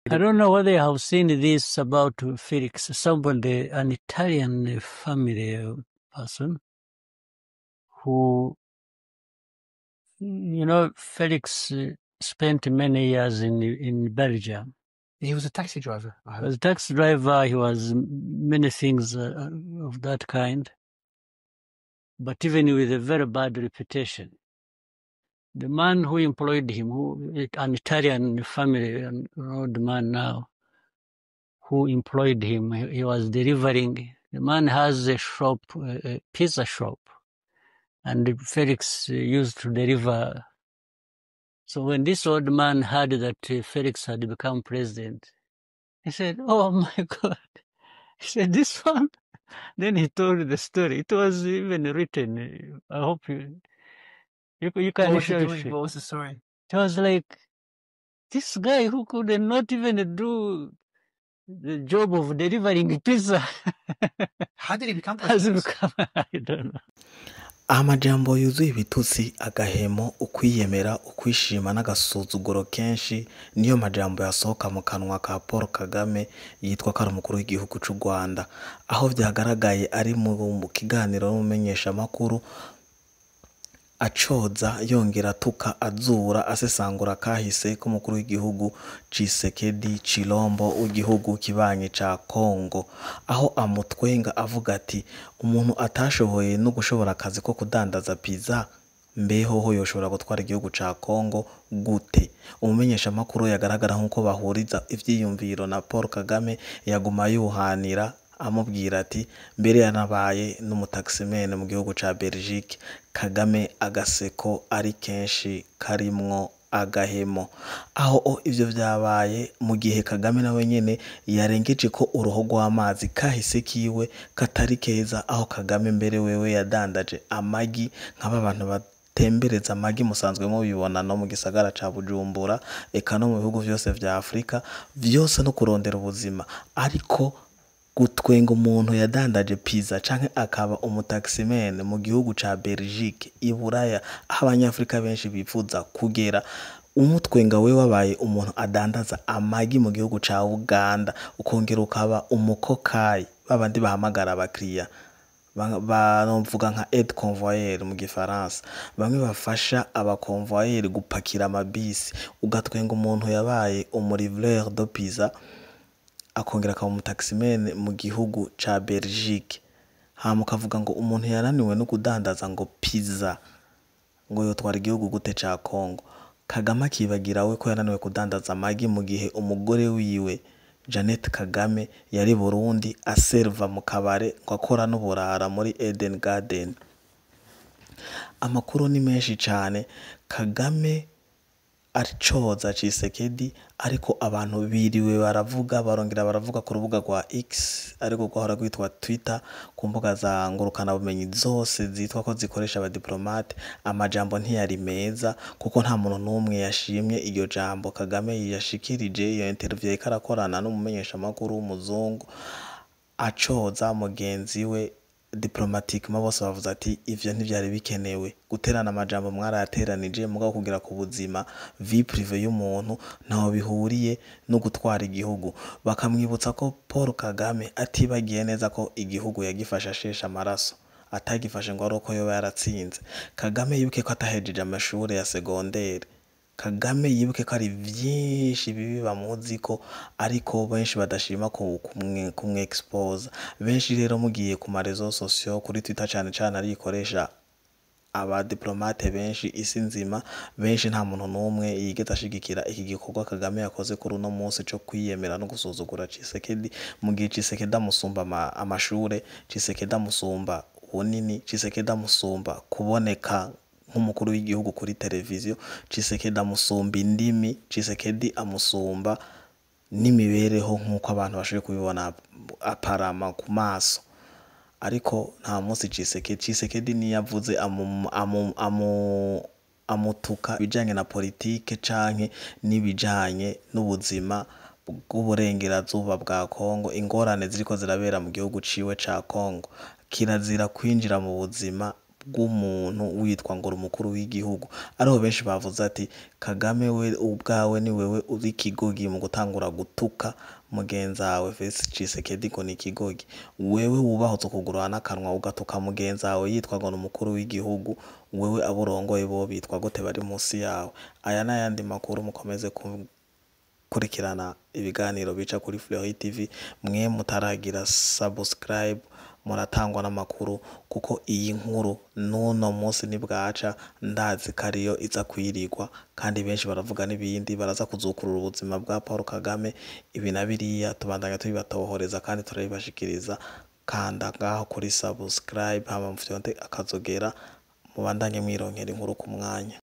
I don't know whether you have seen this about Felix, somebody, an Italian family person who, Felix spent many years in Belgium. He was a taxi driver, I He heard. was a taxi driver, he was many things of that kind, but even with a very bad reputation. The man who employed him, an Italian family, an old man now, who employed him, he was delivering. The man has a shop, a pizza shop, and Felix used to deliver. So when this old man heard that Felix had become president, he said, "Oh my God." He said, "This one." Then he told the story. It was even written. I hope you can What show it. was the story? It was like, this guy who could not even do the job of delivering pizza How did he become has president? become, I don't know. amajambo yuzuye ibitutsi, agahemo, ukwiyemera, ukwishima n'agasuzuguro kenshi niyo majambo yasohoka mu kanwa ka Paul Kagame yitwa ko ari umukuru w'igihugu cy'u Rwanda, aho byagaragaye ari mu kiganiro n'umumenyeshamakuru acoza yongera tuka azura asesangura kahise k'umukuru w'igihugu Tshisekedi Chilombo w'igihugu kibanye ca Kongo, aho amutwenga avuga ati umuntu atashoboye no gushobora akazi ko kudandaza pizza mbeho yoshobora gutwara igihugu ca Kongo gute. Umumenyesha makuru yagaragara nkuko bahuriza ivyiyumviro na Paul Kagame yaguma yuhanira amubwira ati mbere yanabaye n'umutaximene mu gihugu ca Belgique. Kagame agaseko ari kenshi karimwo agahemo, aho ivyo vyabaye mu gihe Kagame nawe nyene yarengeje ko uruho rw'amazi kahise kiwe katari keza, aho Kagame mbere wewe yadandaje amagi nk'aba bantu tembereza amagi musanzwe mubibona no mu gisagara ca Bujumbura eka no mu bihugu vyose vya Afrika vyose no kurondera ubuzima. Ariko gutwenga umuntu yadandaje pizza canke akaba umutaximene mu gihugu ca Belgique iburaya, aho abanyafrika benshi bifuza kugera, umutwenga we wabaye umuntu adandaza amagi mu gihugu ca Uganda, ukongera ukaba umukokayi babandi bahamagara abakiriya banomvuga nka aide convoyeur mu gifaransa, bamwe bafasha abakonvoyeur gupakira amabisi, ugatwenga umuntu yabaye umurivreur de pizza akongera akaba umutaximene mu gihugu ca Belgique, hama ukavuga ngo umuntu yananiwe no kudandaza ngo pizza ngo yotwara igihugu gute ca Kongo. Kagame akibagira we ko yananiwe kudandaza amagi mu gihe umugore wiwe Jeannette Kagame yari Burundi aserva mu kabare ngo akora n'uburara muri Eden Garden. Amakuru ni menshi cyane. Kagame aricoza Tshisekedi, ariko abantu biriwe baravuga barongera baravuga ku rubuga rwa X ariko guhora kwitwa Twitter, ku mbuga za ngurukana bumenyi zose zitwa ko zikoresha abadiplomate, amajambo ntiyari meza kuko nta muntu n'umwe yashimye iryo jambo Kagame yashikirije iyo interview ikarakorana n'umumenyesha makuru w'umuzungu acoza mugenzi we diplomatique. Bose bavuze ati ivyo ntivyari bikenewe, guterana amajambo mwarayateranije mugabo kugira ku buzima vie prive y'umuntu ntaho bihuriye no gutwara igihugu. Bakamwibutsa ko Paul Kagame atibagiye neza ko igihugu yagifasha shesha amaraso, atagifashe ngo aroko yo yaratsinze. Kagame yibuke ko atahejeje amashuri ya secondaire. Kagame yibuke ko ari vyinshi bibi bamuzi ko, ariko benshi badashima kumwe expose. Benshi rero mugiye ku marezo sociaux kuri Twitter cyane cyane arikoresha aba diplomate benshi isi nzima, benshi nta muntu n'umwe yigeze ashigikira iki gikorwa Kagame yakoze kuri uno munsi cyo kwiyemera no gusuzugura Tshisekedi, mu gihe Tshisekedi amusumba amashure, Tshisekedi amusumba bunini, Tshisekedi amusumba kuboneka nk'umukuru w'igihugu kuri televiziyo, Tshisekedi amusumba indimi, Tshisekedi amusumba n'imibereho nk'uko abantu bashoboye kubibona aparama ku maso. Ariko nta munsi Tshisekedi niyavuze amutuka bijanye na politike canke nibijanye n'ubuzima bw'uburengerazuba bwa Kongo, ingorane ziriko zirabera mu gihugu ciwe ca Kongo. Kirazira kwinjira mu buzima bw'umuntu witwa ngo umukuru w'igihugu. Ariho benshi bavuze ati Kagame we ubwawe ni wewe uri ikigogi mu gutangura gutuka mugenzi wawe Felix Tshisekedi ngo ni ikigogi. Wewe wubahutse kugurana n'akanwa ugatuka mugenzi wawe yitwa ngo umukuru w'igihugu, wewe aburongoye bo bitwa gute bari munsi yawe? Aya n'ayandi makuru mukomeze kurikirana ibiganiro bica kuri Fleury TV. Mwe mutaragira subscribe muratangwa n'amakuru, kuko iyi nkuru n'uno munsi nibwaca ndazi kariyo iza kwirirwa, kandi benshi baravuga n'ibindi baraza kuzukurura ubuzima bwa Paul Kagame. Ibi na biriya tubandanya tubibatohoreza kandi turabibashikiriza. Kanda ngaho kuri subscribe hama mufyonde akazogera, mubandanye mwironkera inkuru ku mwanya.